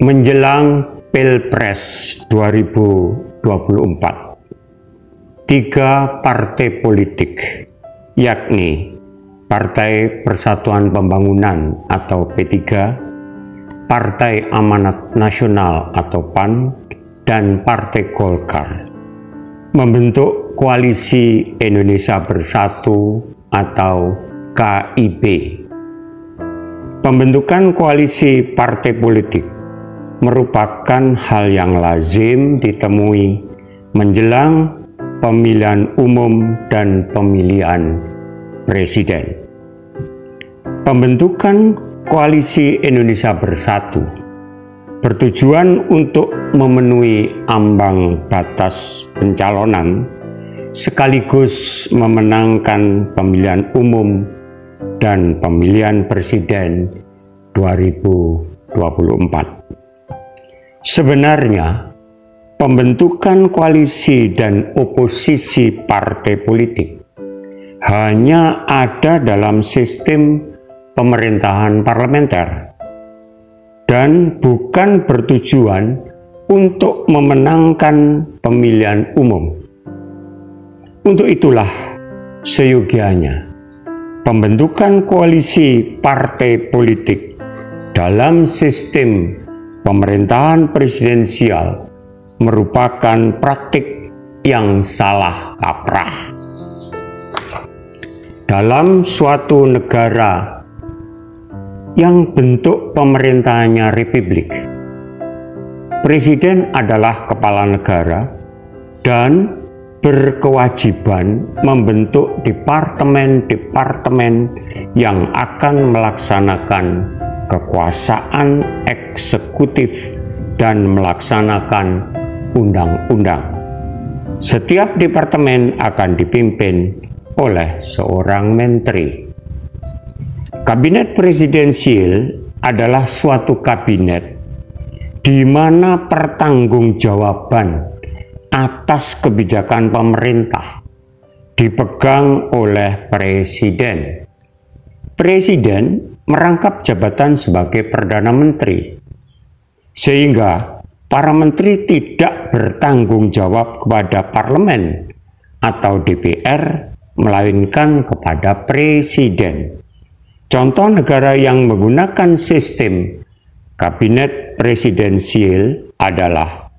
Menjelang Pilpres 2024, 3 partai politik, yakni Partai Persatuan Pembangunan atau P3, Partai Amanat Nasional atau PAN, dan Partai Golkar, membentuk Koalisi Indonesia Bersatu atau KIB. Pembentukan koalisi partai politik merupakan hal yang lazim ditemui menjelang pemilihan umum dan pemilihan presiden. Pembentukan Koalisi Indonesia Bersatu bertujuan untuk memenuhi ambang batas pencalonan sekaligus memenangkan pemilihan umum dan pemilihan presiden 2024. Sebenarnya, pembentukan koalisi dan oposisi partai politik hanya ada dalam sistem pemerintahan parlementer dan bukan bertujuan untuk memenangkan pemilihan umum. Untuk itulah seyogianya pembentukan koalisi partai politik dalam sistem pemerintahan presidensial merupakan praktik yang salah kaprah. Dalam suatu negara yang bentuk pemerintahannya republik, presiden adalah kepala negara dan berkewajiban membentuk departemen-departemen yang akan melaksanakan kekuasaan eksekutif dan melaksanakan undang-undang. Setiap departemen akan dipimpin oleh seorang menteri. Kabinet presidensial adalah suatu kabinet di mana pertanggungjawaban atas kebijakan pemerintah dipegang oleh presiden. Presiden merangkap jabatan sebagai Perdana Menteri, sehingga para menteri tidak bertanggung jawab kepada parlemen atau DPR, melainkan kepada presiden. Contoh negara yang menggunakan sistem kabinet presidensial adalah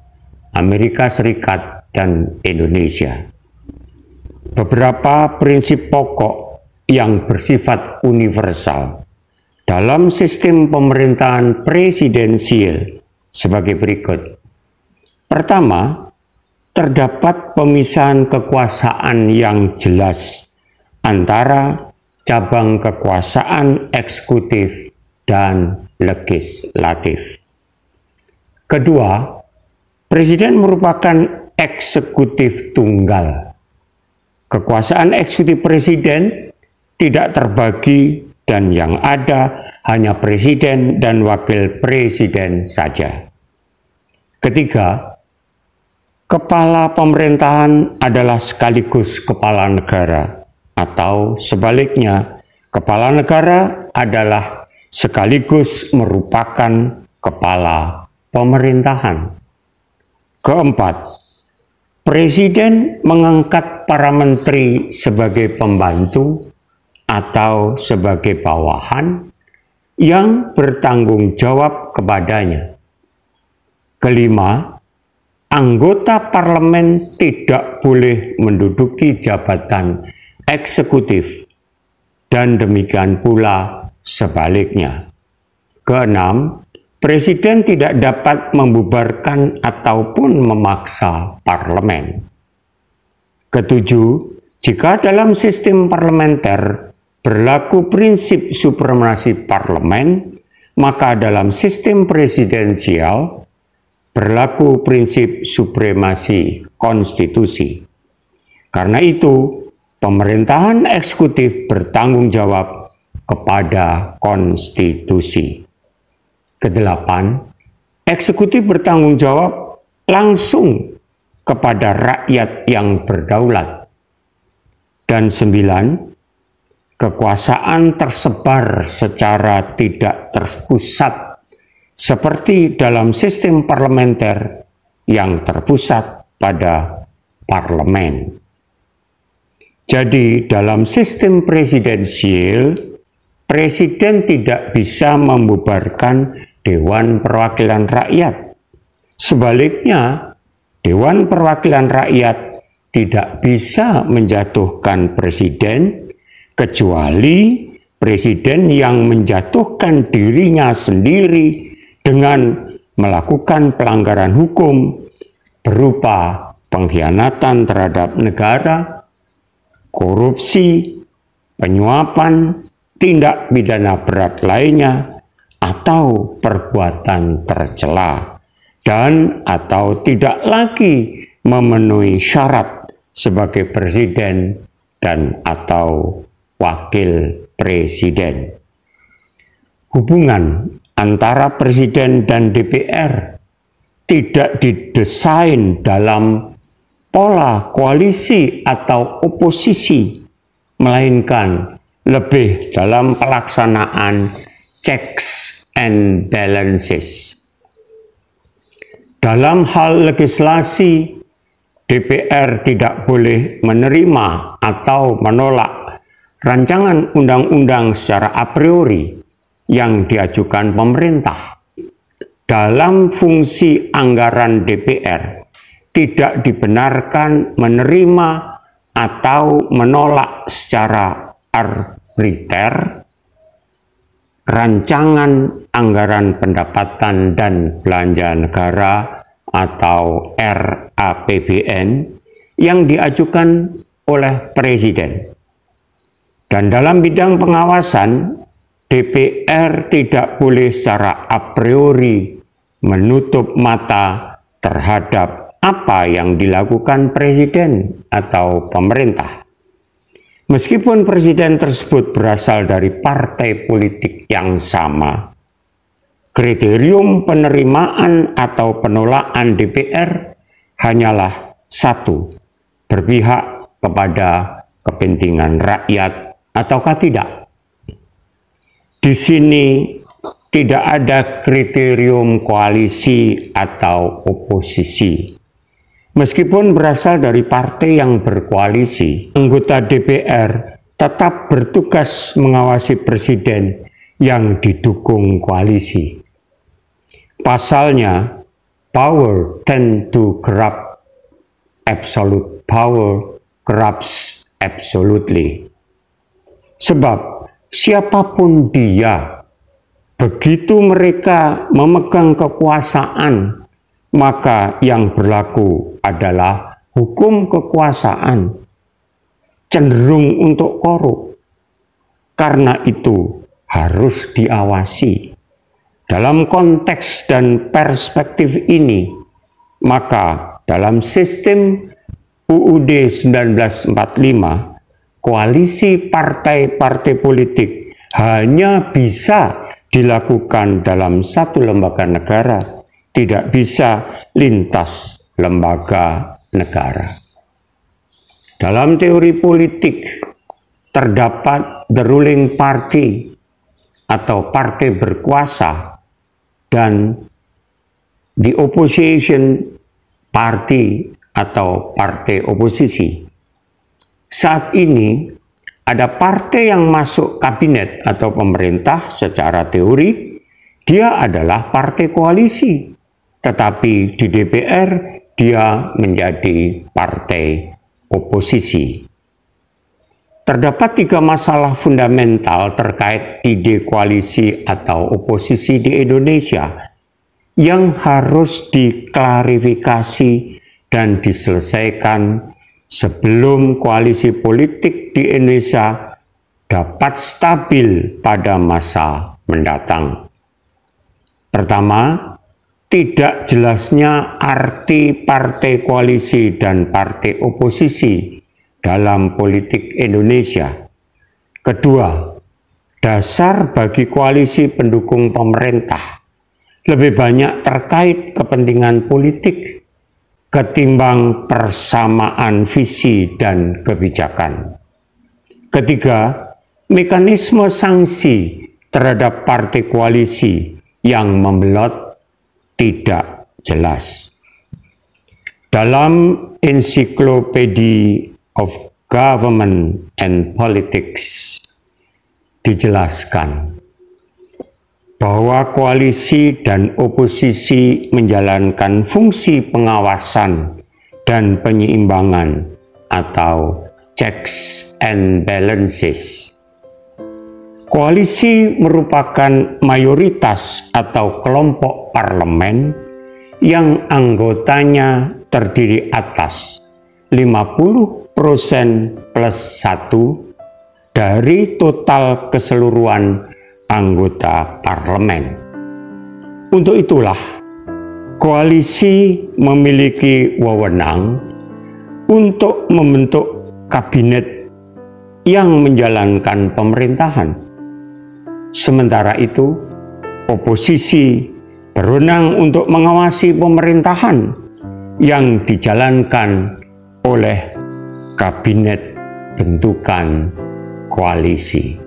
Amerika Serikat dan Indonesia. Beberapa prinsip pokok yang bersifat universal dalam sistem pemerintahan presidensial sebagai berikut. Pertama, terdapat pemisahan kekuasaan yang jelas antara cabang kekuasaan eksekutif dan legislatif. Kedua, presiden merupakan eksekutif tunggal. Kekuasaan eksekutif presiden tidak terbagi dan yang ada hanya presiden dan wakil presiden saja. Ketiga, kepala pemerintahan adalah sekaligus kepala negara, atau sebaliknya, kepala negara adalah sekaligus merupakan kepala pemerintahan. Keempat, presiden mengangkat para menteri sebagai pembantu atau sebagai bawahan yang bertanggung jawab kepadanya. Kelima, anggota parlemen tidak boleh menduduki jabatan eksekutif dan demikian pula sebaliknya. Keenam, presiden tidak dapat membubarkan ataupun memaksa parlemen. Ketujuh, jika dalam sistem parlementer berlaku prinsip supremasi parlemen, maka dalam sistem presidensial berlaku prinsip supremasi konstitusi. Karena itu, pemerintahan eksekutif bertanggung jawab kepada konstitusi. Kedelapan, eksekutif bertanggung jawab langsung kepada rakyat yang berdaulat. Dan 9, kekuasaan tersebar secara tidak terpusat seperti dalam sistem parlementer yang terpusat pada parlemen. Jadi dalam sistem presidensial, presiden tidak bisa membubarkan Dewan Perwakilan Rakyat. Sebaliknya, Dewan Perwakilan Rakyat tidak bisa menjatuhkan presiden kecuali presiden yang menjatuhkan dirinya sendiri dengan melakukan pelanggaran hukum berupa pengkhianatan terhadap negara, korupsi, penyuapan, tindak pidana berat lainnya, atau perbuatan tercela, dan atau tidak lagi memenuhi syarat sebagai presiden dan atau wakil presiden. Hubungan antara presiden dan DPR tidak didesain dalam pola koalisi atau oposisi, melainkan lebih dalam pelaksanaan checks and balances. Dalam hal legislasi, DPR tidak boleh menerima atau menolak rancangan undang-undang secara a priori yang diajukan pemerintah. Dalam fungsi anggaran DPR, tidak dibenarkan menerima atau menolak secara arbitrter rancangan anggaran pendapatan dan belanja negara atau RAPBN yang diajukan oleh presiden. Dan dalam bidang pengawasan, DPR tidak boleh secara a priori menutup mata terhadap apa yang dilakukan presiden atau pemerintah. Meskipun presiden tersebut berasal dari partai politik yang sama, kriterium penerimaan atau penolakan DPR hanyalah satu, berpihak kepada kepentingan rakyat ataukah tidak. Di sini tidak ada kriterium koalisi atau oposisi. Meskipun berasal dari partai yang berkoalisi, anggota DPR tetap bertugas mengawasi presiden yang didukung koalisi. Pasalnya, power tend to corrupt, absolute power corrupts absolutely. Sebab siapapun dia, begitu mereka memegang kekuasaan, maka yang berlaku adalah hukum kekuasaan, cenderung untuk korup. Karena itu harus diawasi. Dalam konteks dan perspektif ini, maka dalam sistem UUD 1945, koalisi partai-partai politik hanya bisa dilakukan dalam satu lembaga negara, tidak bisa lintas lembaga negara. Dalam teori politik, terdapat the ruling party atau partai berkuasa dan the opposition party atau partai oposisi. Saat ini ada partai yang masuk kabinet atau pemerintah secara teori, dia adalah partai koalisi. Tetapi di DPR dia menjadi partai oposisi. Terdapat 3 masalah fundamental terkait ide koalisi atau oposisi di Indonesia yang harus diklarifikasi dan diselesaikan sebelum koalisi politik di Indonesia dapat stabil pada masa mendatang. Pertama, tidak jelasnya arti partai koalisi dan partai oposisi dalam politik Indonesia. Kedua, dasar bagi koalisi pendukung pemerintah lebih banyak terkait kepentingan politik ketimbang persamaan visi dan kebijakan. Ketiga, mekanisme sanksi terhadap partai koalisi yang membelot tidak jelas. Dalam Encyclopedia of Government and Politics dijelaskan bahwa koalisi dan oposisi menjalankan fungsi pengawasan dan penyeimbangan atau checks and balances. Koalisi merupakan mayoritas atau kelompok parlemen yang anggotanya terdiri atas 50% plus 1 dari total keseluruhan anggota parlemen. Untuk itulah, koalisi memiliki wewenang untuk membentuk kabinet yang menjalankan pemerintahan. Sementara itu, oposisi berwenang untuk mengawasi pemerintahan yang dijalankan oleh kabinet bentukan koalisi.